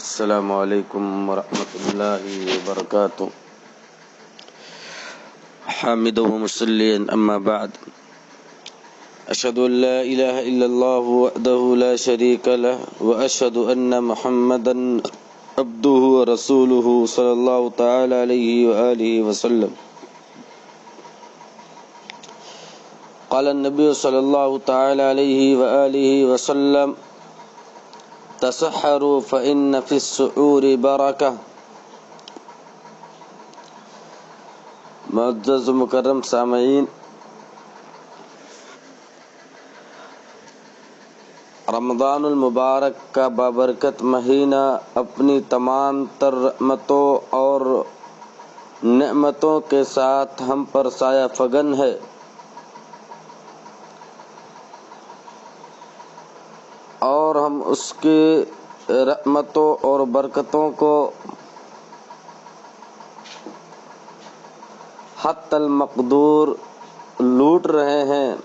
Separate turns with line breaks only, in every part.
السلام علیکم ورحمۃ اللہ وبرکاتہ. حامد و مصلیا اما بعد. اشهد ان لا الہ الا اللہ وحدہ لا شریک له واشهد ان محمدا عبده ورسولہ صلی اللہ تعالی علیہ وآلہ وسلم. قال النبی صلی اللہ تعالی علیہ وآلہ وسلم: تسحروا فإن في السحور برکہ. معزز و مکرم سامعین، رمضان المبارک کا بابرکت مہینہ اپنی تمام تر رحمتوں اور نعمتوں کے ساتھ ہم پر سایہ فگن ہے. اور ہم اس کی رحمتوں اور برکتوں کو حتی المقدور لوٹ رہے ہیں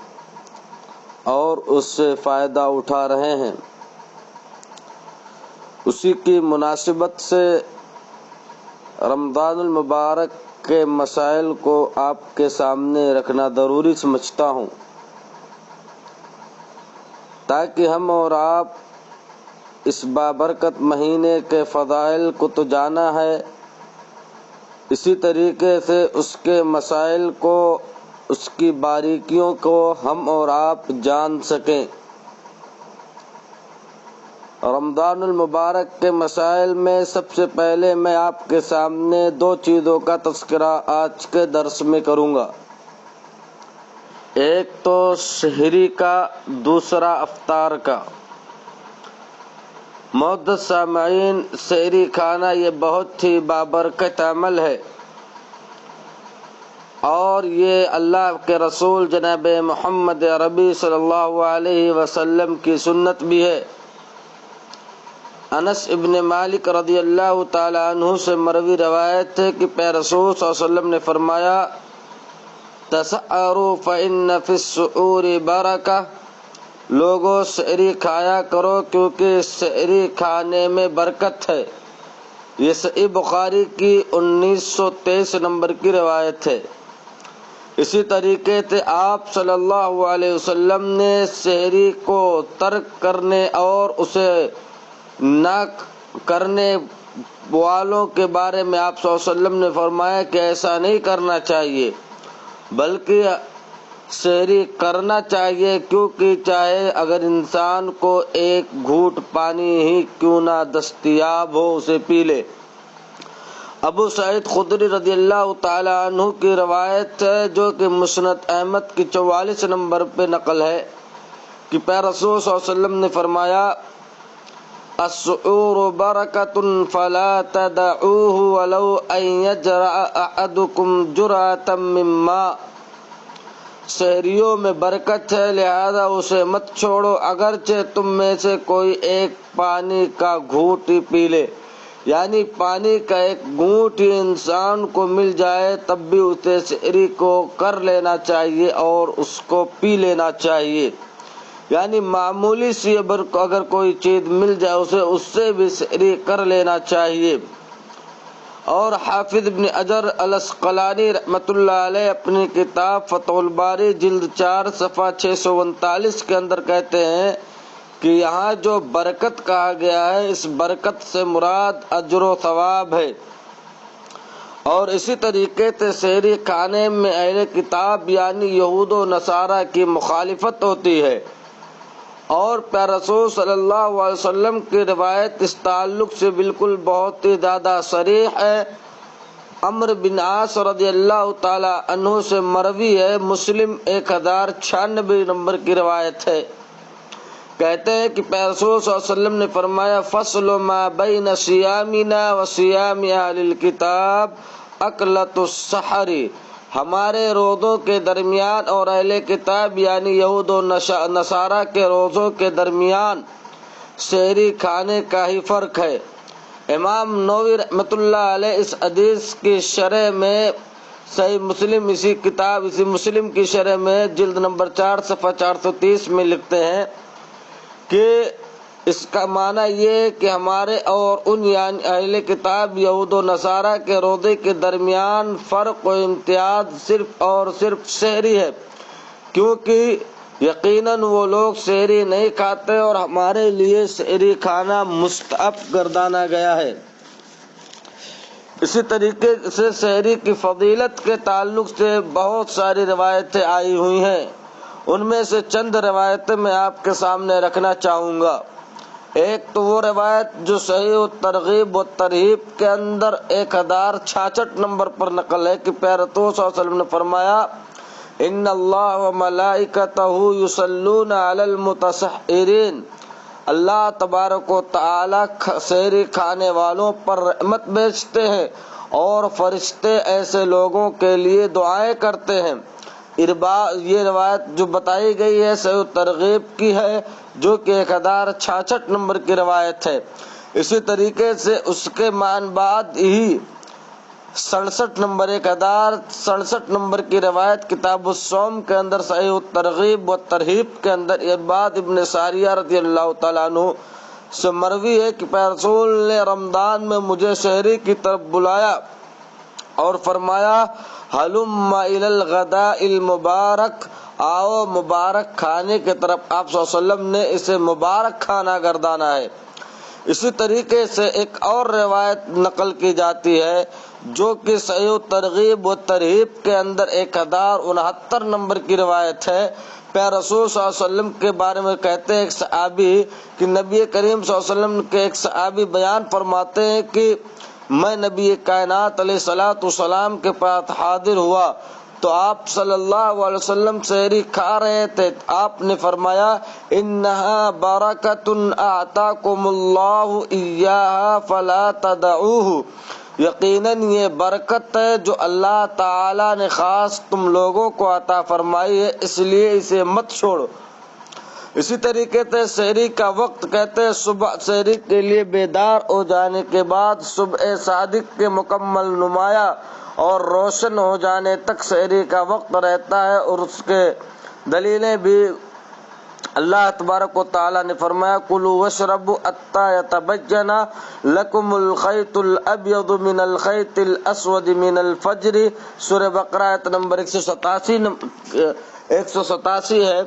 اور اس سے فائدہ اٹھا رہے ہیں. اسی کی مناسبت سے رمضان المبارک کے مسائل کو آپ کے سامنے رکھنا ضروری سمجھتا ہوں، تاکہ ہم اور آپ اس بابرکت مہینے کے فضائل کو تو جانا ہے، اسی طریقے سے اس کے مسائل کو، اس کی باریکیوں کو ہم اور آپ جان سکیں. رمضان المبارک کے مسائل میں سب سے پہلے میں آپ کے سامنے دو چیزوں کا تذکرہ آج کے درس میں کروں گا. ایک تو سحری کا، دوسرا افطار کا. معزز سامعین، سحری کھانا یہ بہت ہی بابرکت عمل ہے، اور یہ اللہ کے رسول جناب محمد عربی صلی اللہ علیہ وسلم کی سنت بھی ہے. انس ابن مالک رضی اللہ تعالی عنہ سے مروی روایت ہے کہ پیارے رسول صلی اللہ علیہ وسلم نے فرمایا: تسحروا فإن في السحور برکہ. لوگوں سحری کھایا کرو کیونکہ سحری کھانے میں برکت ہے. یہ صحیح بخاری کی 1923 نمبر کی روایت ہے. اسی طریقے سے آپ صلی اللہ علیہ وسلم نے سحری کو ترک کرنے اور اسے نہ کرنے والوں کے بارے میں آپ صلی اللہ علیہ وسلم نے فرمایا کہ ایسا نہیں کرنا چاہیے، بلکہ سحری کرنا چاہیے، کیونکہ چاہے اگر انسان کو ایک گھونٹ پانی ہی کیوں نہ دستیاب ہو اسے پی لے. ابو سعید خدری رضی اللہ تعالی عنہ کی روایت ہے، جو کہ مسند احمد کی 44 نمبر پہ نقل ہے، کہ پیارے رسول صلی اللہ علیہ وسلم نے فرمایا: السحور برکۃ فلا تدعوه ولو ان يجرع احدكم جرعة من ماء. سحریوں میں برکت ہے، لہذا اسے مت چھوڑو، اگرچہ تم میں سے کوئی ایک پانی کا گھونٹ ہی پی لے. یعنی پانی کا ایک گھونٹ ہی انسان کو مل جائے تب بھی اسے سحری کو کر لینا چاہیے اور اس کو پی لینا چاہیے. یعنی معمولی سی اگر کوئی چیز مل جائے اسے اس سے بھی سحری کر لینا چاہیے. اور حافظ ابن حجر العسقلانی رحمۃ اللہ علیہ اپنی کتاب فتح الباری جلد 4 صفحہ 639 کے اندر کہتے ہیں کہ یہاں جو برکت کہا گیا ہے، اس برکت سے مراد اجر و ثواب ہے. اور اسی طریقے سے سحری کھانے میں اہل کتاب یعنی یہود و نصارہ کی مخالفت ہوتی ہے. اور پیارے رسول صلی اللہ علیہ وسلم کی روایت اس تعلق سے بالکل بہت ہی زیادہ صریح ہے. عمرو بن عاص رضی اللہ تعالی عنہ سے مروی ہے، مسلم 1096 نمبر کی روایت ہے. کہتے ہیں کہ پیارے رسول صلی اللہ علیہ وسلم نے فرمایا: فصل ما بین صیامنا و صیام اہل الکتاب اکلۃ السحر. ہمارے روزوں کے درمیان اور اہل کتاب یعنی یہود و نصارہ کے روزوں کے درمیان سحری کھانے کا ہی فرق ہے. امام نووی رحمۃ اللہ علیہ اس حدیث کی شرح میں صحیح مسلم، اسی مسلم کی شرح میں جلد نمبر 4 صفحہ 430 میں لکھتے ہیں کہ اس کا معنی یہ ہے کہ ہمارے اور ان یعنی اہل کتاب یہود و نصارہ کے روزے کے درمیان فرق و امتیاز صرف اور صرف سحری ہے، کیونکہ یقیناً وہ لوگ سحری نہیں کھاتے اور ہمارے لیے سحری کھانا مستحب گردانا گیا ہے۔ اسی طریقے سے سحری کی فضیلت کے تعلق سے بہت ساری روایتیں آئی ہوئی ہیں، ان میں سے چند روایتیں میں آپ کے سامنے رکھنا چاہوں گا۔ ایک تو وہ روایت جو صحیح الترغیب و ترہیب کے اندر 1066 نمبر پر نقل ہے کہ پیارے رسول صلی اللہ علیہ وسلم نے فرمایا، ان اللہ و ملائکتہ یصلون علی المتسحرین، اللہ تبارک و تعالی سحری کھانے والوں پر رحمت بھیجتے ہیں اور فرشتے ایسے لوگوں کے لیے دعائیں کرتے ہیں۔ یہ روایت جو بتائی گئی ہے صحیح ترغیب کی ہے، جو کہ 1066 نمبر کی روایت ہے۔ اسی طریقے سے اس کے بعد ہی 67 نمبر 1067 نمبر کی روایت کتاب الصوم کے اندر صحیح الترغیب و ترہیب کے اندر عباد ابن ساریہ رضی اللہ تعالیٰ عنہ سے مروی ہے کہ رسول نے رمضان میں مجھے سحری کی طرف بلایا اور فرمایا، ہلم الی الغداء المبارک، آؤ مبارک کھانے کی طرف۔ آپ صلی اللہ علیہ وسلم نے اسے مبارک کھانا گردانا ہے۔ اسی طریقے سے ایک اور روایت نقل کی جاتی ہے جو کہ صحیح ترغیب و ترہیب کے اندر 1069 نمبر کی روایت ہے۔ پیارے رسول صلی اللہ علیہ وسلم کے بارے میں کہتے ہیں ایک صحابی کہ نبی کریم صلی اللہ علیہ وسلم کے ایک صحابی بیان فرماتے ہیں کہ میں نبی کائنات علیہ الصلوۃ والسلام کے پاس حاضر ہوا تو آپ صلی اللہ علیہ وسلم سحری کھا رہے تھے۔ آپ نے فرمایا، انہا برکۃ اعطاکم اللہ ایہا فلا تدعوہ، یقیناً یہ برکت ہے جو اللہ تعالی نے خاص تم لوگوں کو عطا فرمائی ہے، اس لیے اسے مت چھوڑو۔ اسی طریقے سے سحری کا وقت کہتے ہیں صبح سحری کے لیے بیدار ہو جانے کے بعد صبح صادق کے مکمل نمایاں اور روشن ہو جانے تک سحری کا وقت رہتا ہے، اور اس کے دلیلیں بھی اللہ تبارک و تعالیٰ نے فرمایا، کلوا واشربوا حتی یتبین لکم الخیط الابیض من الخیط الاسود من الفجر، سورہ بقرہ آیت نمبر 187 ہے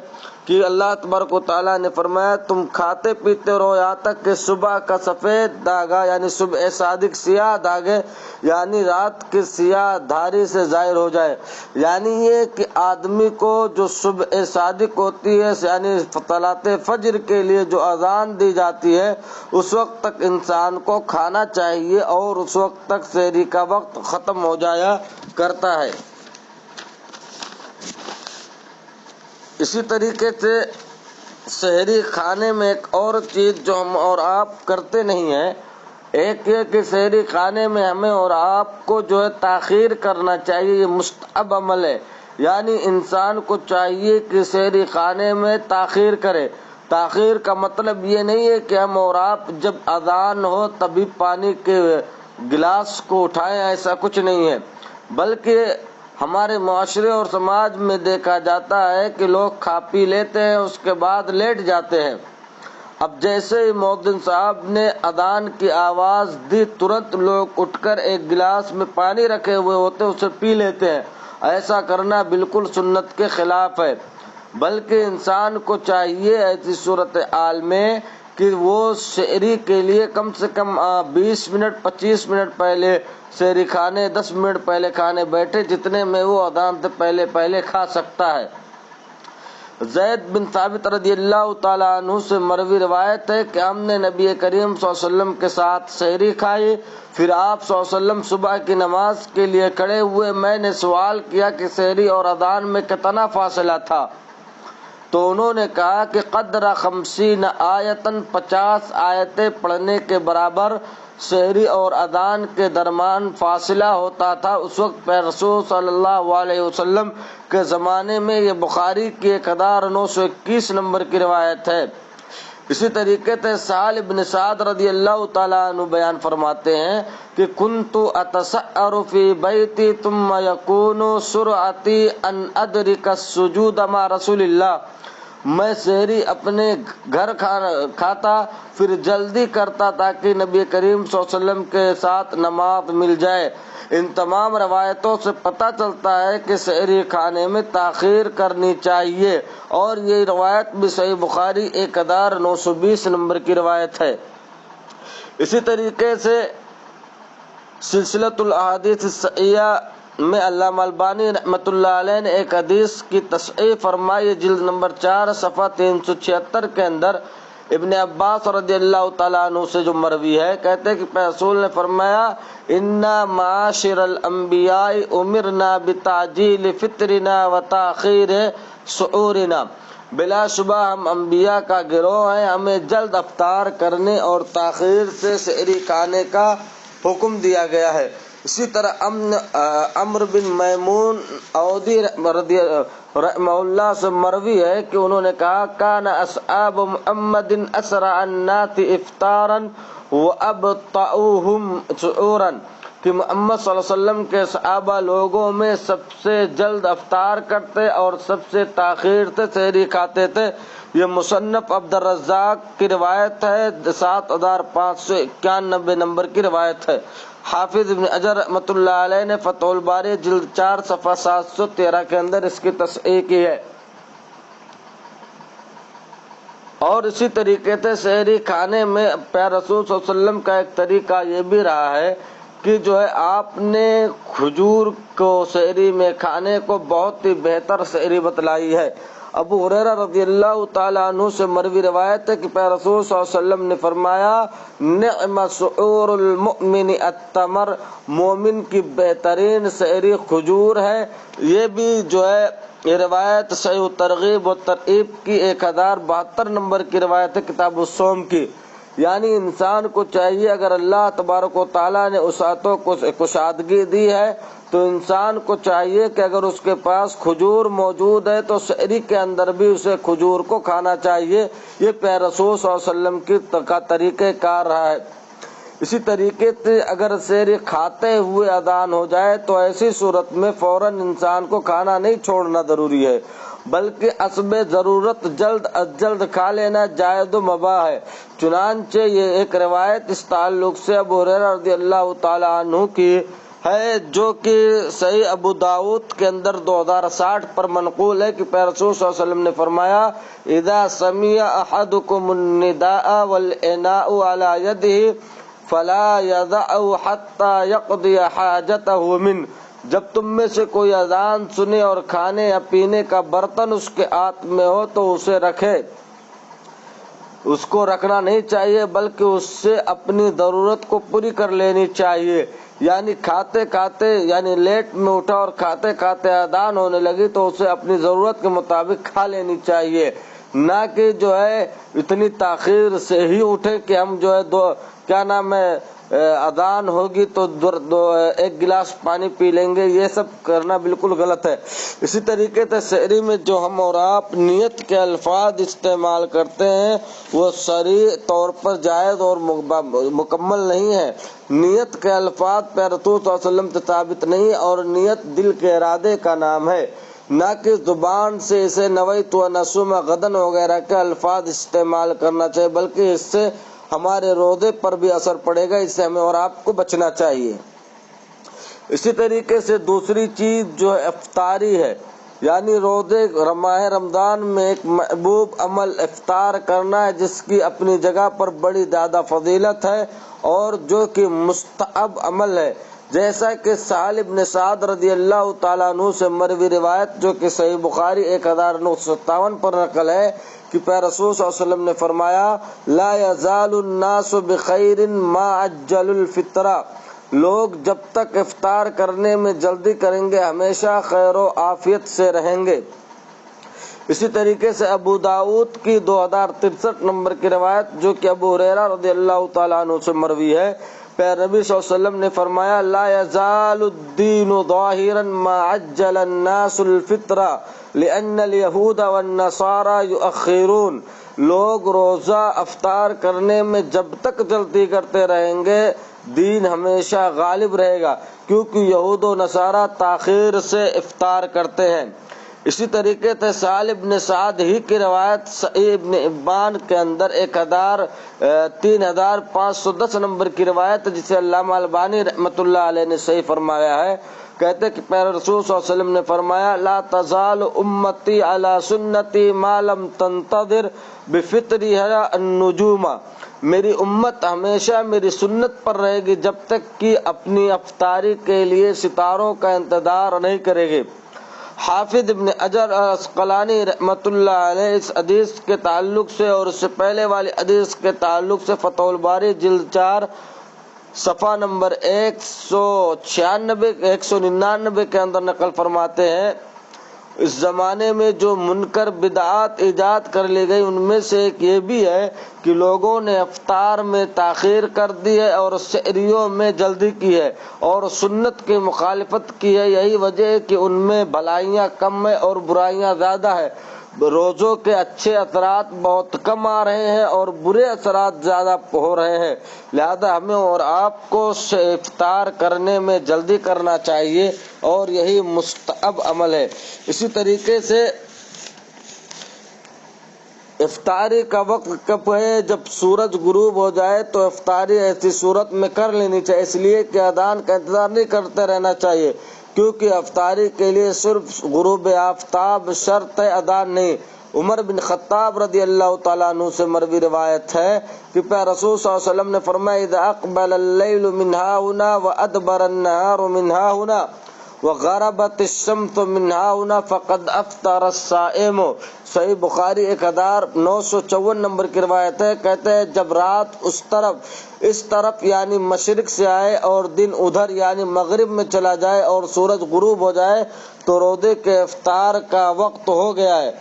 کہ اللہ تبارک و تعالیٰ نے فرمایا، تم کھاتے پیتے رہو یہاں تک کہ صبح کا سفید دھاگا یعنی صبح صادق سیاہ دھاگے یعنی رات کے سیاہ دھاری سے ظاہر ہو جائے۔ یعنی یہ کہ آدمی کو جو صبح صادق ہوتی ہے یعنی طلعت فجر کے لیے جو اذان دی جاتی ہے اس وقت تک انسان کو کھانا چاہیے اور اس وقت تک سحری کا وقت ختم ہو جایا کرتا ہے۔ اسی طریقے سے سحری کھانے میں ایک اور چیز جو ہم اور آپ کرتے نہیں ہیں، ایک یہ کہ سحری کھانے میں ہمیں اور آپ کو جو ہے تاخیر کرنا چاہیے، یہ مستحب عمل ہے۔ یعنی انسان کو چاہیے کہ سحری کھانے میں تاخیر کرے۔ تاخیر کا مطلب یہ نہیں ہے کہ ہم اور آپ جب اذان ہو تبھی پانی کے گلاس کو اٹھائیں، ایسا کچھ نہیں ہے، بلکہ ہمارے معاشرے اور سماج میں دیکھا جاتا ہے کہ لوگ کھا پی لیتے ہیں اس کے بعد لیٹ جاتے ہیں۔ اب جیسے ہی مؤذن صاحب نے اذان کی آواز دی ترنت لوگ اٹھ کر ایک گلاس میں پانی رکھے ہوئے ہوتے اسے پی لیتے ہیں۔ ایسا کرنا بالکل سنت کے خلاف ہے، بلکہ انسان کو چاہیے ایسی صورتحال میں کہ وہ سحری کے لیے کم سے کم 20 منٹ 25 منٹ پہلے سحری کھانے 10 منٹ پہلے کھانے بیٹھے، جتنے میں وہ اذان سے پہلے کھا سکتا ہے۔ زید بن ثابت رضی اللہ تعالیٰ عنہ سے مروی روایت ہے کہ ہم نے نبی کریم صلی اللہ علیہ وسلم کے ساتھ سحری کھائی، پھر آپ صلی اللہ علیہ وسلم صبح کی نماز کے لیے کھڑے ہوئے۔ میں نے سوال کیا کہ سحری اور اذان میں کتنا فاصلہ تھا؟ تو انہوں نے کہا کہ قدر 50 آیتن، 50 آیتیں پڑھنے کے برابر سحری اور اذان کے درمیان فاصلہ ہوتا تھا۔ اس وقت پہ رسول صلی اللہ علیہ وسلم کے زمانے میں، یہ بخاری کی 1921 نمبر کی روایت ہے۔ اسی طریقے سے سہل بن سعد رضی اللہ تعالیٰ عنہ بیان فرماتے ہیں کہ کنت اتسحر فی بیتی ثم یکون سرعتی ان ادرک السجود مع رسول اللہ، میں سحری اپنے گھر کھاتا پھر جلدی کرتا تاکہ نبی کریم صلی اللہ علیہ وسلم کے ساتھ نماز مل جائے۔ ان تمام روایتوں سے پتہ چلتا ہے کہ سحری کھانے میں تاخیر کرنی چاہیے، اور یہ روایت بھی صحیح بخاری 1920 نمبر کی روایت ہے۔ اسی طریقے سے سلسلۃ الاحادیث الصحیحہ میں علامہ البانی رحمۃ اللہ علیہ نے ایک حدیث کی تصحیح فرمائی، جلد نمبر 4 صفحہ 376 کے اندر ابن عباس رضی اللہ تعالیٰ عنہ سے جو مروی ہے، کہتے ہیں کہ رسول نے فرمایا انا معاشر الانبیاء امرنا بتعجیل فطرنا وتاخیر سحورنا، بلا شبہ ہم انبیاء کا گروہ ہیں، ہمیں جلد افطار کرنے اور تاخیر سے سحری کھانے کا حکم دیا گیا ہے۔ اسی طرح عمرو بن میمون عودی رحمہ اللہ سے مروی ہے کہ انہوں نے کہا کان اصحاب محمد اسرع الناس افطارا وابطؤهم سحورا، کہ محمد صلی اللہ علیہ وسلم کے صحابہ لوگوں میں سب سے جلد افطار کرتے اور سب سے تاخیر سے سحری کھاتے تھے۔ یہ مصنف عبد الرزاق کی روایت ہے، 7591 نمبر کی روایت ہے۔ حافظ ابن حجر رحمۃ اللہ علیہ نے فتح الباری جلد 4 صفحہ 713 کے اندر اس کی تصحیح کی ہے۔ اور اسی طریقے سے سحری کھانے میں پیارے رسول صلی اللہ علیہ وسلم کا ایک طریقہ یہ بھی رہا ہے کہ جو ہے آپ نے کھجور کو سحری میں کھانے کو بہت ہی بہتر سحری بتلائی ہے۔ ابو ہریرہ رضی اللہ تعالیٰ عنہ سے مروی روایت ہے کہ پیارے رسول صلی اللہ علیہ وسلم نے فرمایا نعم سحور المؤمن التمر، مومن کی بہترین سحری کھجور ہے۔ یہ بھی جو ہے یہ روایت صحیح ترغیب و ترہیب کی 1072 نمبر کی روایت ہے کتاب الصوم کی۔ یعنی انسان کو چاہیے، اگر اللہ تبارک و تعالیٰ نے وسعتوں کو کشادگی دی ہے تو انسان کو چاہیے کہ اگر اس کے پاس کھجور موجود ہے تو سحری کے اندر بھی اسے کھجور کو کھانا چاہیے۔ یہ پیارے رسول صلی اللہ علیہ وسلم کا طریقہ کار رہا ہے۔ اسی طریقے سے اگر سحری کھاتے ہوئے اذان ہو جائے تو ایسی صورت میں فوراً انسان کو کھانا نہیں چھوڑنا ضروری ہے، بلکہ حسب ضرورت جلد از جلد کھا لینا جائز و مباح ہے۔ چنانچہ یہ ایک روایت اس تعلق سے ابو ہریرہ رضی اللہ تعالیٰ عنہ کی ہے جو کہ صحیح ابو داؤد کے اندر 2060 پر منقول ہے کہ پیارے رسول صلی اللہ علیہ وسلم نے فرمایا اذا سمع احدکم النداء والاناء على يده فلا يدعه حتى يقضي حاجته منه، جب تم میں سے کوئی اذان سنے اور کھانے یا پینے کا برتن اس کے ہاتھ میں ہو تو اسے رکھے، اس کو رکھنا نہیں چاہیے بلکہ اس سے اپنی ضرورت کو پوری کر لینی چاہیے۔ یعنی کھاتے کھاتے یعنی لیٹ میں اٹھا اور کھاتے کھاتے اذان ہونے لگی تو اسے اپنی ضرورت کے مطابق کھا لینی چاہیے، نہ کہ جو ہے اتنی تاخیر سے ہی اٹھے کہ ہم جو ہے کیا نام ہے اذان ہوگی تو ایک گلاس پانی پی لیں گے، یہ سب کرنا بالکل غلط ہے۔ اسی طریقے سے سحری میں جو ہم اور آپ نیت کے الفاظ استعمال کرتے ہیں وہ صریح طور پر جائز اور مکمل نہیں ہے۔ نیت کے الفاظ پہ رسول صلی اللہ علیہ وسلم سے ثابت نہیں، اور نیت دل کے ارادے کا نام ہے، نہ کہ زبان سے اسے نویت و نصوم غدن وغیرہ کے الفاظ استعمال کرنا چاہیے، بلکہ اس سے ہمارے روزے پر بھی اثر پڑے گا، اس سے ہمیں اور آپ کو بچنا چاہیے۔ اسی طریقے سے دوسری چیز جو ہے افطاری ہے، یعنی روزے ماہ رمضان میں ایک محبوب عمل افطار کرنا ہے جس کی اپنی جگہ پر بڑی زیادہ فضیلت ہے اور جو کہ مستحب عمل ہے، جیسا کہ سہل بن سعد رضی اللہ تعالیٰ عنہ سے مروی روایت جو کہ صحیح بخاری 1957 پر نقل ہے کہ پیارے رسول صلی اللہ علیہ وسلم نے فرمایا لا یزال الناس بخیر ما عجل الفطرہ، لوگ جب تک افطار کرنے میں جلدی کریں گے ہمیشہ خیر و عافیت سے رہیں گے۔ اسی طریقے سے ابو داؤد کی 2063 نمبر کی روایت جو کہ ابو ہریرہ رضی اللہ تعالیٰ عنہ سے مروی ہے، پیارے نبی صلی اللہ علیہ وسلم نے فرمایا لا یزال الدین ظاہرا ما عجل الناس الفطرہ لأن اليہود والنصارى یؤخرون، لوگ روزہ افطار کرنے میں جب تک جلدی کرتے رہیں گے دین ہمیشہ غالب رہے گا، کیونکہ یہود و نصارہ تاخیر سے افطار کرتے ہیں۔ اسی طریقے سے سہل بن سعد ہی کی روایت صحیح ابن حبان کے اندر 3510 نمبر کی روایت ہے، جسے علامہ البانی رحمۃ اللہ علیہ نے صحیح فرمایا ہے۔ کہتے کہ پیارے رسول صلی اللہ علیہ وسلم نے فرمایا لا تزال امتی علی سنتی ما لم تنتظر بفطرها النجوم، میری امت ہمیشہ میری سنت پر رہے گی جب تک کہ اپنی افطاری کے لیے ستاروں کا انتظار نہیں کرے گی۔ حافظ ابن حجر عسقلانی رحمۃ اللہ علیہ اس حدیث کے تعلق سے اور اس سے پہلے والی حدیث کے تعلق سے فتح الباری جلد 4 صفحہ نمبر 199 کے اندر نقل فرماتے ہیں، اس زمانے میں جو منکر بدعات ایجاد کر لی گئی ان میں سے ایک یہ بھی ہے کہ لوگوں نے افطار میں تاخیر کر دی ہے اور سحریوں میں جلدی کی ہے اور سنت کی مخالفت کی ہے۔ یہی وجہ ہے کہ ان میں بھلائیاں کم ہیں اور برائیاں زیادہ ہیں۔ روزوں کے اچھے اثرات بہت کم آ رہے ہیں اور برے اثرات زیادہ ہو رہے ہیں، لہذا ہمیں اور آپ کو افطار کرنے میں جلدی کرنا چاہیے اور یہی مستحب عمل ہے۔ اسی طریقے سے افطاری کا وقت کب ہے؟ جب سورج غروب ہو جائے تو افطاری ایسی صورت میں کر لینی چاہیے، اس لیے کہ اذان کا انتظار نہیں کرتے رہنا چاہیے، کیونکہ افطاری کے لیے صرف غروب آفتاب شرط ہے، اذان نہیں۔ عمر بن خطاب رضی اللہ تعالیٰ عنہ سے مروی روایت ہے کہ پیارے رسول صلی اللہ علیہ وسلم نے فرمایا اذا اقبل اللیل من هاهنا وادبر النهار من هاهنا وغربت الشمس من هاهنا فقد افطر الصائم۔ صحیح بخاری 1954 نمبر کی روایت ہے، کہتے ہیں جب رات اس طرف یعنی مشرق سے آئے اور دن ادھر یعنی مغرب میں چلا جائے اور سورج غروب ہو جائے تو روزے کے افطار کا وقت ہو گیا ہے۔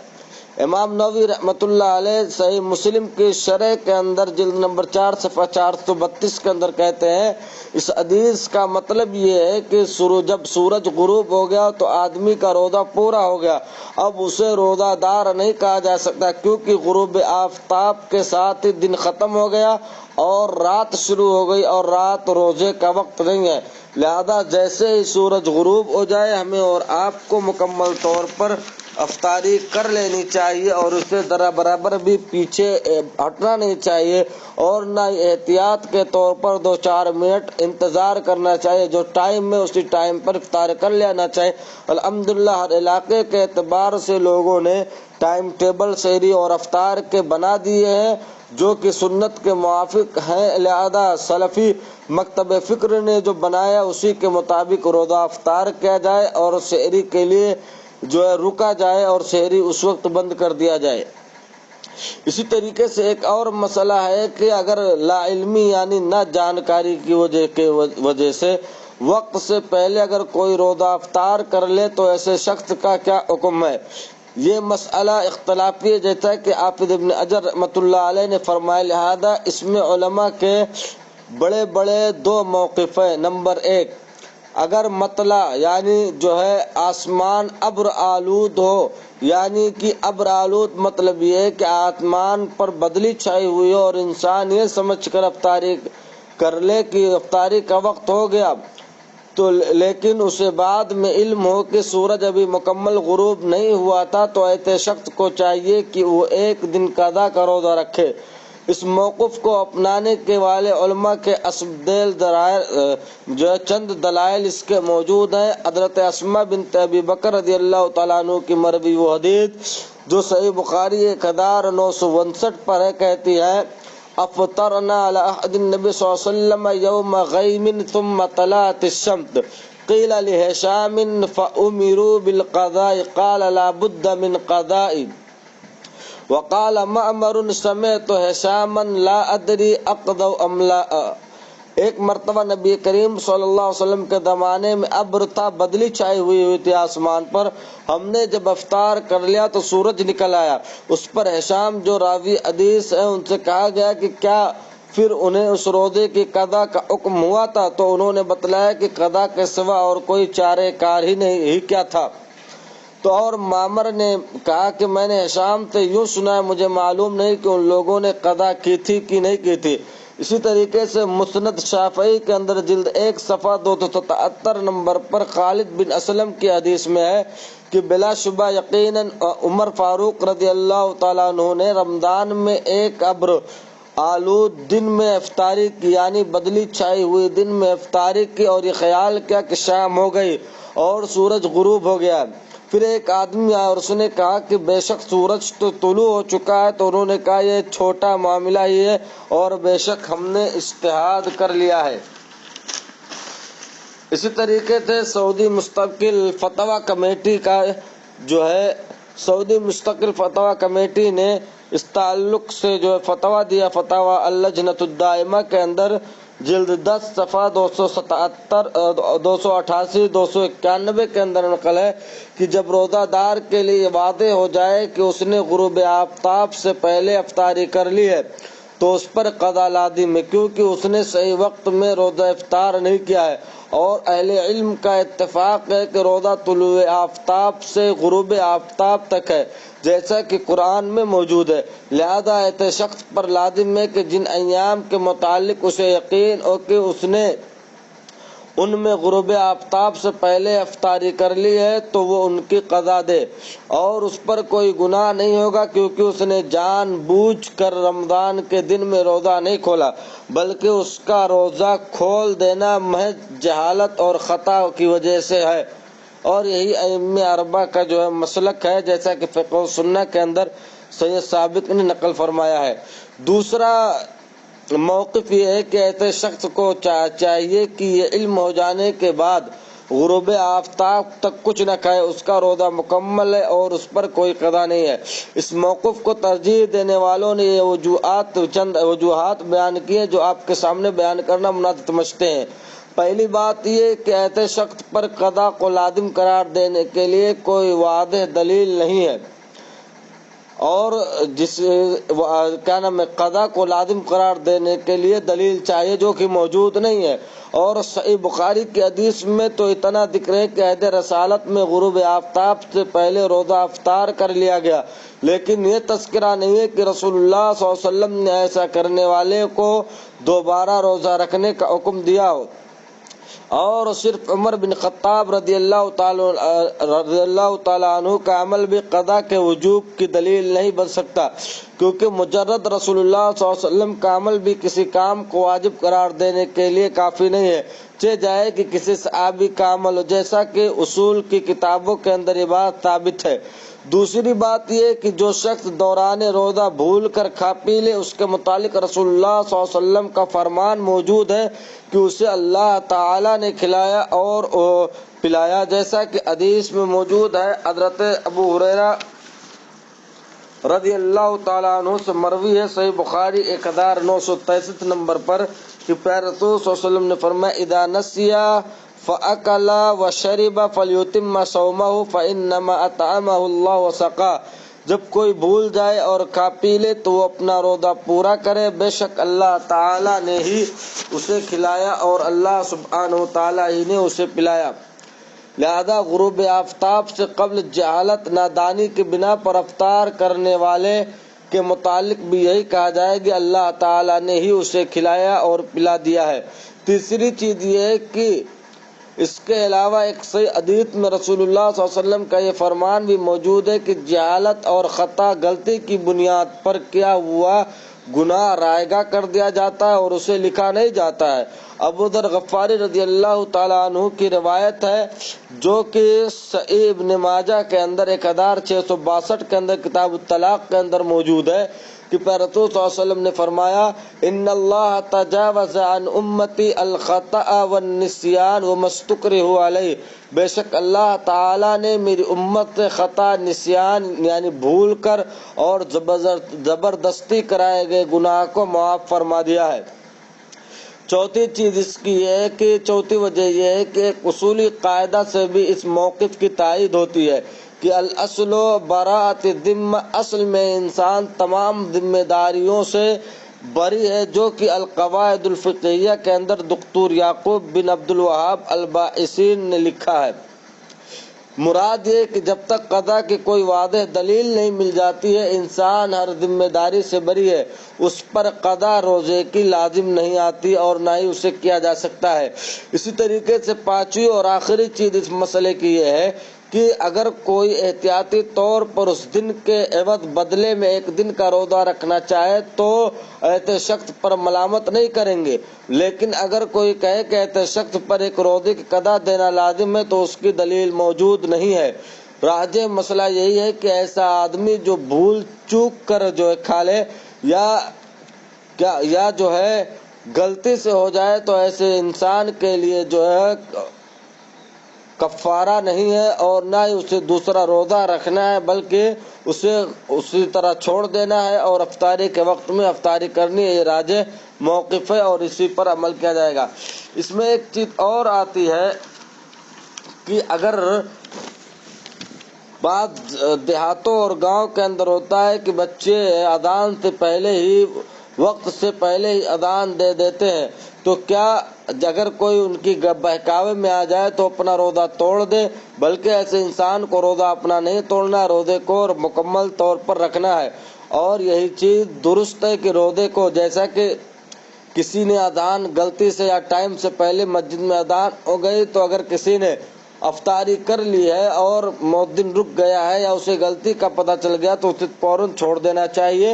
امام نووی رحمۃ اللہ علیہ صحیح مسلم کی شرح کے اندر جلد نمبر 4 صفحہ 432 کے اندر کہتے ہیں اس حدیث کا مطلب یہ ہے کہ جب سورج غروب ہو گیا تو آدمی کا روزہ پورا ہو گیا، اب اسے روزہ دار نہیں کہا جا سکتا، کیونکہ غروب آفتاب کے ساتھ ہی دن ختم ہو گیا اور رات شروع ہو گئی اور رات روزے کا وقت نہیں ہے۔ لہذا جیسے ہی سورج غروب ہو جائے ہمیں اور آپ کو مکمل طور پر افطاری کر لینی چاہیے اور اسے ذرا برابر بھی پیچھے ہٹنا نہیں چاہیے اور نہ احتیاط کے طور پر 2-4 منٹ انتظار کرنا چاہیے، جو ٹائم میں اسی ٹائم پر افطار کر لینا چاہیے۔ الحمدللہ ہر علاقے کے اعتبار سے لوگوں نے ٹائم ٹیبل سحری اور افطار کے بنا دیے ہیں جو کہ سنت کے موافق ہیں، لہذا سلفی مکتب فکر نے جو بنایا اسی کے مطابق روزہ افطار کیا جائے اور سحری کے لیے جو ہے رکا جائے اور سحری اس وقت بند کر دیا جائے۔ اسی طریقے سے ایک اور مسئلہ ہے کہ اگر لا علمی یعنی نہ جانکاری کی وجہ سے وقت سے پہلے اگر کوئی روزہ افطار کر لے تو ایسے شخص کا کیا حکم ہے؟ یہ مسئلہ اختلافی ہے، جیسا کہ حافظ ابن حجر رحمۃ اللہ علیہ نے فرمایا، لہذا اس میں علماء کے بڑے بڑے 2 موقف ہیں۔ نمبر 1، اگر مطلع یعنی جو ہے آسمان ابر آلود ہو، یعنی کہ ابر آلود مطلب یہ ہے کہ آسمان پر بدلی چھائی ہوئی ہو اور انسان یہ سمجھ کر افطاری کر لے کہ افطاری کا وقت ہو گیا، تو لیکن اسے بعد میں علم ہو کہ سورج ابھی مکمل غروب نہیں ہوا تھا تو ایسے شخص کو چاہیے کہ وہ 1 دن قضا کا روزہ رکھے۔ اس موقف کو اپنانے کے والے علماء کے جو چند دلائل اس کے موجود ہیں۔ حضرت اسماء بنت ابی بکر رضی اللہ تعالیٰ عنہ کی مروی وہ حدیث جو صحیح بخاری 1959 پر ہے، کہتی ہے افطرنا علی عہد النبی صلی اللہ علیہ وسلم یوم غیم ثم طلعت الشمس قیل لہشام فامروا بالقضاء قال لا بد من قضاء وقال معمر سمعت حشاما لا ادری اقضوا ام لا۔ ایک مرتبہ نبی کریم صلی اللہ علیہ وسلم کے زمانے میں ابر تھا، بدلی چھائی ہوئی تھی آسمان پر، ہم نے جب افطار کر لیا تو سورج نکل آیا۔ اس پر حشام جو راوی حدیث ہے ان سے کہا گیا کہ کیا پھر انہیں اس روزے کی قضا کا حکم ہوا تھا؟ تو انہوں نے بتلایا کہ قضا کے سوا اور کوئی چارہ کار ہی کیا تھا۔ تو اور معمر نے کہا کہ میں نے حشام سے یوں سنا ہے، مجھے معلوم نہیں کہ ان لوگوں نے قضا کی تھی کہ نہیں کی تھی۔ اسی طریقے سے مسند شافعی کے اندر جلد 1 صفحہ 277 نمبر پر خالد بن اسلم کی حدیث میں ہے کہ بلا شبہ یقیناً عمر فاروق رضی اللہ تعالیٰ عنہ نے رمضان میں ایک ابر آلود دن میں افطاری کی، یعنی بدلی چھائی ہوئی دن میں افطاری کی، اور یہ خیال کیا کہ شام ہو گئی اور سورج غروب ہو گیا۔ پھر ایک آدمی آیا اور اس نے کہا کہ بے شک سورج تو طلوع ہو چکا ہے، تو انہوں نے کہا یہ چھوٹا معاملہ ہی ہے اور بے شک ہم نے اجتہاد کر لیا ہے۔ اسی طریقے سے سعودی مستقل فتویٰ کمیٹی کا جو ہے سعودی مستقل فتویٰ کمیٹی نے اس تعلق سے جو فتویٰ دیا، فتاویٰ اللجنۃ الدائمہ کے اندر جلد 10 صفحہ 277 288 291 کے اندر نقل ہے کہ جب روزہ دار کے لیے واضح ہو جائے کہ اس نے غروب آفتاب سے پہلے افطاری کر لی ہے تو اس پر قضا لازم ہے، کیونکہ اس نے صحیح وقت میں روزہ افطار نہیں کیا ہے، اور اہل علم کا اتفاق ہے کہ روزہ طلوع آفتاب سے غروب آفتاب تک ہے، جیسا کہ قرآن میں موجود ہے۔ لہذا ایسے شخص پر لازم ہے کہ جن ایام کے متعلق اسے یقین ہو کہ اس نے ان میں غروب آفتاب سے پہلے افطاری کر لی ہے تو وہ ان کی قضا دے، اور اس پر کوئی گناہ نہیں ہوگا، کیونکہ اس نے جان بوجھ کر رمضان کے دن میں روزہ نہیں کھولا، بلکہ اس کا روزہ کھول دینا محض جہالت اور خطا کی وجہ سے ہے۔ اور یہی ائمہ اربعہ کا جو ہے مسلک ہے، جیسا کہ فقہ و سنت کے اندر سید ثابت نے نقل فرمایا ہے۔ دوسرا موقف یہ ہے کہ ایسے شخص کو چاہیے کہ یہ علم ہو جانے کے بعد غروب آفتاب تک کچھ نہ کھائے، اس کا روزہ مکمل ہے اور اس پر کوئی قضا نہیں ہے۔ اس موقف کو ترجیح دینے والوں نے یہ چند وجوہات بیان کی ہیں جو آپ کے سامنے بیان کرنا مناسب سمجھتے ہیں۔ پہلی بات یہ کہ ایسے شخص پر قضا کو لازم قرار دینے کے لیے کوئی واضح دلیل نہیں ہے، اور قضا کو لازم قرار دینے کے لیے دلیل چاہیے جو کہ موجود نہیں ہے۔ اور صحیح بخاری کی حدیث میں تو اتنا ذکر ہے کہ عہد رسالت میں غروب آفتاب سے پہلے روزہ افطار کر لیا گیا، لیکن یہ تذکرہ نہیں ہے کہ رسول اللہ صلی اللہ علیہ وسلم نے ایسا کرنے والے کو دوبارہ روزہ رکھنے کا حکم دیا ہو۔ اور صرف عمر بن خطاب رضی اللہ تعالیٰ عنہ کا عمل بھی قضا کے وجوب کی دلیل نہیں بن سکتا، کیونکہ مجرد رسول اللہ صلی اللہ علیہ وسلم کا عمل بھی کسی کام کو واجب قرار دینے کے لیے کافی نہیں ہے، چہ جائے کہ کسی صحابی کا عمل ہو، جیسا کہ اصول کی کتابوں کے اندر یہ بات ثابت ہے۔ دوسری بات یہ کہ جو شخص دوران روزہ بھول کر کھا پی لے، اس کے متعلق رسول اللہ صلی اللہ علیہ وسلم کا فرمان موجود ہے کہ اسے اللہ تعالیٰ نے کھلایا اور پلایا، جیسا کہ حدیث میں موجود ہے۔ حضرت ابو ہریرہ رضی اللہ تعالیٰ عنہ سے مروی ہے، صحیح بخاری 1963 نمبر پر، کہ پیارے رسول صلی اللہ علیہ وسلم نے فرمایا اذا نسي فأكل وشرب فليتم صومه فإنما أطعمه الله وسقاه۔ جب کوئی بھول جائے اور کھا پی لے تو وہ اپنا روزہ پورا کرے، بے شک اللہ تعالیٰ نے ہی اسے کھلایا اور اللہ سبحانہ وتعالیٰ ہی نے اسے پلایا۔ لہذا غروب آفتاب سے قبل جہالت نادانی کی بنا پر افطار کرنے والے کے متعلق بھی یہی کہا جائے کہ اللہ تعالیٰ نے ہی اسے کھلایا اور پلا دیا ہے۔ تیسری چیز یہ ہے کہ اس کے علاوہ ایک صحیح حدیث میں رسول اللہ صلی اللہ علیہ وسلم کا یہ فرمان بھی موجود ہے کہ جہالت اور خطا غلطی کی بنیاد پر کیا ہوا گناہ رائگاں کر دیا جاتا ہے اور اسے لکھا نہیں جاتا ہے۔ ابو ذر غفاری رضی اللہ تعالیٰ عنہ کی روایت ہے جو کہ صحیح ابن ماجہ کے اندر 1662 کے اندر کتاب الطلاق کے اندر موجود ہے کہ پیارے رسول صلی اللہ علیہ وسلم نے فرمایا ان اللہ تجاوز عن امتی الخطأ والنسیان وما استکرہوا علیہ، بے شک اللہ تعالیٰ نے میری امت سے خطا، نسیان یعنی بھول کر اور زبردستی کرائے گئے گناہ کو معاف فرما دیا ہے۔ چوتھی چیز اس کی ہے کہ چوتھی وجہ یہ ہے کہ ایک اصولی قاعدہ سے بھی اس موقف کی تائید ہوتی ہے کہ الاصل براءۃ الذمہ، اصل میں انسان تمام ذمہ داریوں سے بری ہے، جو کہ القواعد الفقہیہ کے اندر دکتور یعقوب بن عبد الوہاب الباعثین نے لکھا ہے۔ مراد یہ کہ جب تک قضا کی کوئی واضح دلیل نہیں مل جاتی ہے انسان ہر ذمہ داری سے بری ہے، اس پر قضا روزے کی لازم نہیں آتی اور نہ ہی اسے کیا جا سکتا ہے۔ اسی طریقے سے پانچویں اور آخری چیز اس مسئلے کی یہ ہے کہ اگر کوئی احتیاطی طور پر اس دن کے عوض بدلے میں ایک دن کا روزہ رکھنا چاہے تو ایسے شخص پر ملامت نہیں کریں گے، لیکن اگر کوئی کہے کہ ایسے شخص پر ایک روزے کی قضا دینا لازم ہے تو اس کی دلیل موجود نہیں ہے۔ راجح مسئلہ یہی ہے کہ ایسا آدمی جو بھول چوک کر جو ہے کھا لے یا جو ہے غلطی سے ہو جائے تو ایسے انسان کے لیے جو ہے کفارہ نہیں ہے اور نہ ہی اسے دوسرا روزہ رکھنا ہے، بلکہ اسے اسی طرح چھوڑ دینا ہے اور افطاری کے وقت میں افطاری کرنی ہے۔ یہ راجح موقف ہے اور اسی پر عمل کیا جائے گا۔ اس میں ایک چیز اور آتی ہے کہ اگر بعض دیہاتوں اور گاؤں کے اندر ہوتا ہے کہ بچے اذان سے پہلے ہی وقت سے پہلے ہی اذان دے دیتے ہیں، تو کیا اگر کوئی ان کی بہکاوے میں آ جائے تو اپنا روزہ توڑ دے؟ بلکہ ایسے انسان کو روزہ اپنا نہیں توڑنا، روزے کو مکمل طور پر رکھنا ہے۔ اور یہی چیز درست ہے کہ روزے کو جیسا کہ کسی نے اذان غلطی سے یا ٹائم سے پہلے مسجد میں اذان ہو گئی تو اگر کسی نے افطاری کر لی ہے اور مؤذن رک گیا ہے یا اسے غلطی کا پتہ چل گیا تو اسے فوراً چھوڑ دینا چاہیے،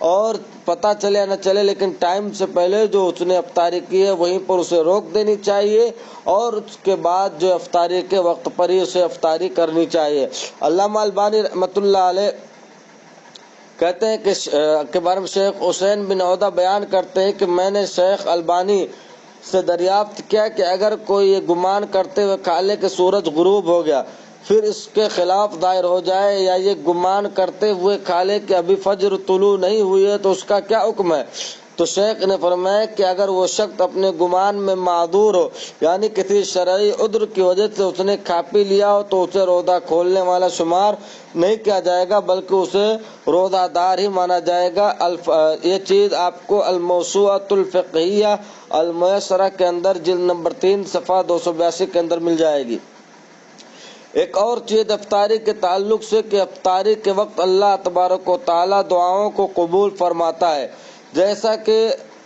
اور پتہ چلے یا نہ چلے لیکن ٹائم سے پہلے جو اس نے افطاری کی ہے وہیں پر اسے روک دینی چاہیے اور اس کے بعد جو افطاری کے وقت پر ہی اسے افطاری کرنی چاہیے۔ علامہ البانی رحمۃ اللہ علیہ کہتے ہیں کہ بارے میں شیخ حسین بن عودہ بیان کرتے ہیں کہ میں نے شیخ البانی سے دریافت کیا کہ اگر کوئی یہ گمان کرتے ہوئے کھا لے کہ سورج غروب ہو گیا پھر اس کے خلاف ظاہر ہو جائے، یا یہ گمان کرتے ہوئے کھا لے کہ ابھی فجر طلوع نہیں ہوئی ہے تو اس کا کیا حکم ہے؟ تو شیخ نے فرمایا کہ اگر وہ شخص اپنے گمان میں معذور ہو، یعنی کسی شرعی عذر کی وجہ سے اس نے کھا پی لیا ہو، تو اسے روزہ کھولنے والا شمار نہیں کیا جائے گا بلکہ اسے روزہ دار ہی مانا جائے گا۔ یہ چیز آپ کو الموسوعۃ الفقہیہ المیسرہ کے اندر جلد نمبر 3 صفحہ 282 کے اندر مل جائے گی۔ ایک اور چیز افطاری کے تعلق سے کہ افطاری کے وقت اللہ تبارک و تعالی دعاؤں کو قبول فرماتا ہے، جیسا کہ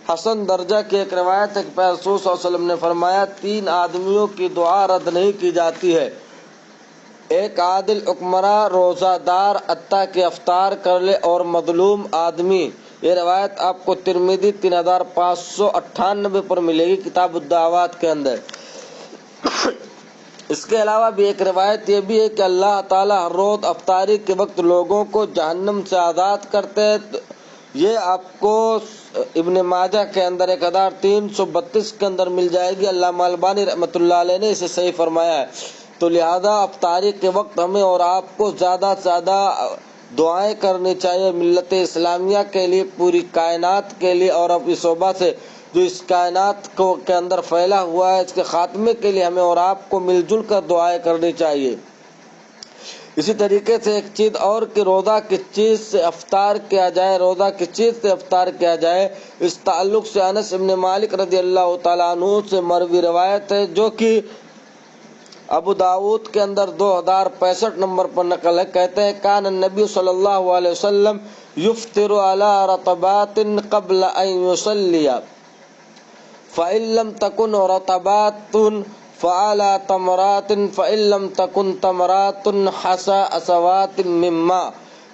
حسن درجہ کی ایک روایت ہے کہ رسول صلی اللہ علیہ وسلم نے فرمایا 3 آدمیوں کی دعا رد نہیں کی جاتی ہے، ایک عادل حکمراں، روزہ دار حتیٰ کہ افطار کر لے، اور مظلوم آدمی۔ یہ روایت آپ کو ترمذی 3598 پر ملے گی کتاب الدعوات کے اندر۔ اس کے علاوہ بھی ایک روایت یہ بھی ہے کہ اللہ تعالیٰ ہر روز افطاری کے وقت لوگوں کو جہنم سے آزاد کرتے ہیں۔ یہ آپ کو ابن ماجہ کے اندر 1332 کے اندر مل جائے گی۔ علامہ البانی رحمۃ اللہ علیہ نے اسے صحیح فرمایا ہے۔ تو لہذا افطاری کے وقت ہمیں اور آپ کو زیادہ سے زیادہ دعائیں کرنی چاہیے ملت اسلامیہ کے لیے، پوری کائنات کے لیے، اور اب اس وبا سے جو اس کائنات کے اندر پھیلا ہوا ہے اس کے خاتمے کے لیے ہمیں اور آپ کو مل جل کر دعائیں کرنی چاہیے۔ اسی طریقے سے ایک چیز اور کہ روزہ کس چیز سے افطار کیا جائے، روزہ کس چیز سے افطار کیا جائے، اس تعلق سے انس بن مالک رضی اللہ تعالیٰ عنہ سے مروی روایت ہے جو کہ ابو داؤد کے اندر 2065 نمبر پر نقل ہے۔ کہتے ہیں کان النبی صلی اللہ علیہ وسلم یفطر علی رطبات قبل ان یصلی فإن لم تكن رطبات فعلى تمرات فإن لم تكن تمرات حصى اسوات من ماء،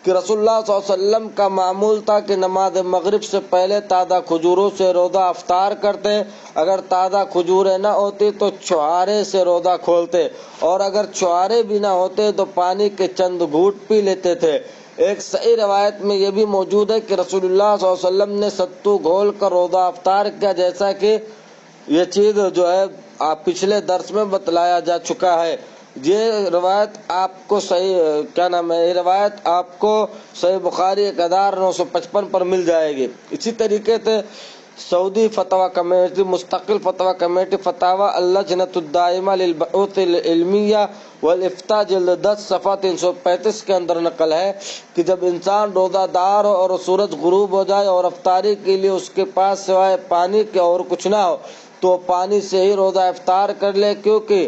کہ رسول اللہ صلی اللہ علیہ وسلم کا معمول تھا کہ نماز مغرب سے پہلے تازہ کھجوروں سے روزہ افطار کرتے، اگر تازہ کھجوریں نہ ہوتی تو چھہارے سے روزہ کھولتے، اور اگر چھہارے بھی نہ ہوتے تو پانی کے چند گھونٹ پی لیتے تھے۔ ایک صحیح روایت میں یہ بھی موجود ہے کہ رسول اللہ صلی اللہ علیہ وسلم نے ستو گھول کر روزہ افطار کیا، جیسا کہ یہ چیز جو ہے پچھلے درس میں بتلایا جا چکا ہے۔ یہ روایت آپ کو یہ روایت آپ کو صحیح بخاری 1955 پر مل جائے گی۔ اسی طریقے سے سعودی فتویٰ کمیٹی، مستقل فتویٰ کمیٹی فتاوی اللجنۃ الدائمہ للبحوث العلمیہ والافتاء جلد 10 صفحہ 335 کے اندر نقل ہے کہ جب انسان روزہ دار ہو اور سورج غروب ہو جائے اور افطاری کے لیے اس کے پاس سوائے پانی کے اور کچھ نہ ہو تو پانی سے ہی روزہ افطار کر لے، کیونکہ